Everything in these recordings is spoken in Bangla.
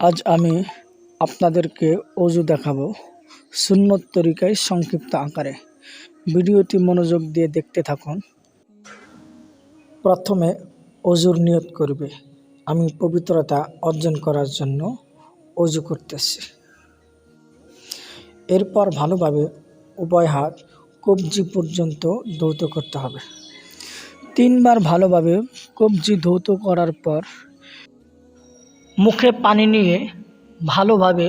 আজ আমি আপনাদেরকে অজু দেখাবো সুন্নত তরিকায় সংক্ষিপ্ত আকারে। ভিডিওটি মনোযোগ দিয়ে দেখতে থাকুন। প্রথমে অজুর নিয়ত করবে। আমি পবিত্রতা অর্জন করার জন্য অজু করতেছি। এরপর ভালোভাবে উভয় হাত কবজি পর্যন্ত ধৌত করতে হবে। 3 বার ভালোভাবে কবজি ধৌত করার পর মুখে পানি নিয়ে ভালোভাবে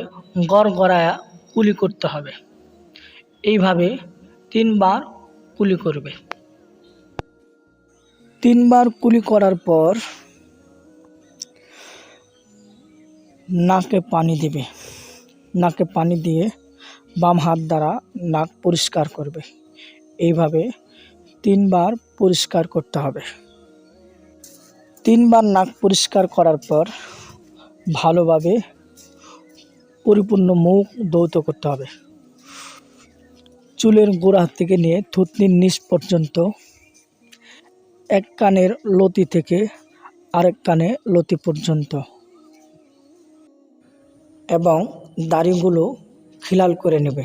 গড়গড়ায়া কুলি করতে হবে। এইভাবে 3 বার কুলি করবে। 3 বার কুলি করার পর নাকে পানি দিবে। নাকে পানি দিয়ে বাম হাত দ্বারা নাক পরিষ্কার করবে। এইভাবে 3 বার পরিষ্কার করতে হবে। 3 বার নাক পরিষ্কার করার পর ভালোভাবে পরিপূর্ণ মুখ ধৌত করতে হবে। চুলের গোড়া থেকে নিয়ে থুতনির নিচ পর্যন্ত, এক কানের লতি থেকে আরেক কানে লতি পর্যন্ত, এবং দাড়িগুলো খিলাল করে নেবে।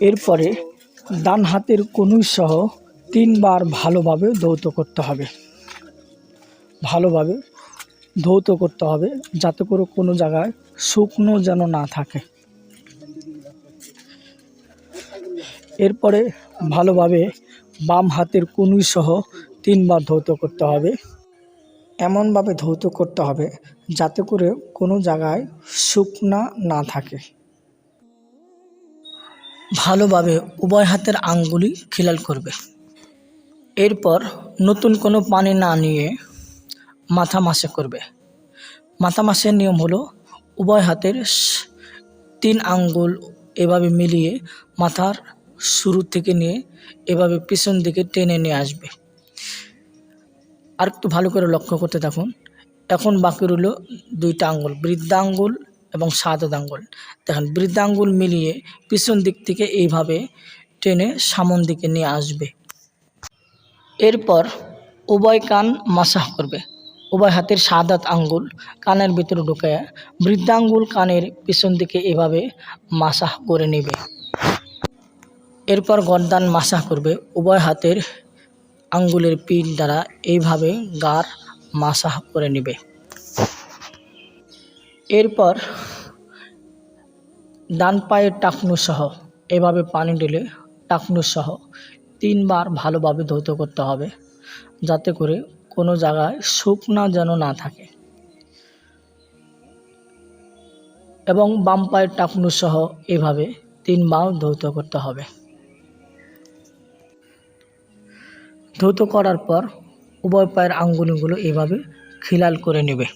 এরপরে ডান হাতের কনুই সহ 3 বার ভালোভাবে ধৌত করতে হবে। ভালোভাবে ধৌত করতে হবে যাতে করে কোনো জায়গায় শুকনো যেন না থাকে। এরপরে ভালোভাবে বাম হাতের কনুই সহ 3 বার ধৌত করতে হবে। এমনভাবে ধৌত করতে হবে যাতে করে কোনো জায়গায় শুকনা না থাকে। ভালোভাবে উভয় হাতের আঙ্গুলি খিলাল করবে। এরপর নতুন কোনো পানি না নিয়ে মাথা মাসে করবে। মাথা মাসের নিয়ম হলো উভয় হাতের 3 আঙ্গুল এভাবে মিলিয়ে মাথার শুরু থেকে নিয়ে এভাবে পিছন দিকে টেনে নিয়ে আসবে। আর একটু ভালো করে লক্ষ্য করতে থাকুন। এখন বাকি রইল 2টা আঙ্গুল, বৃদ্ধাঙ্গুল এবং শাহাদাত আঙ্গুল। দেখেন, বৃদ্ধাঙ্গুল মিলিয়ে পিছন দিক থেকে এইভাবে টেনে সামন দিকে নিয়ে আসবে। এরপর উভয় কান মাসাহ করবে। উভয় হাতের শাহাদাত আঙ্গুল কানের ভিতরে ঢুকায় বৃদ্ধাঙ্গুল কানের পিছন দিকে এভাবে মাসাহ করে নেবে। এরপর গর্দান মাসাহ করবে। উভয় হাতের আঙ্গুলের পিঠ দ্বারা এইভাবে গাড় মাসাহ করে নেবে। এরপর ডান পায়ের টাকনু সহ এভাবে পানি ঢেলে টাকনু সহ 3 বার ভালোভাবে ধৌত করতে হবে যাতে করে কোনো জায়গায় শুকনা যেন না থাকে। এবং বাম পায়ের টাকনু সহ এভাবে 3 বার ধৌত করতে হবে। ধৌত করার পর উভয় পায়ের আঙ্গুলগুলো এভাবে খিলাল করে নেবে।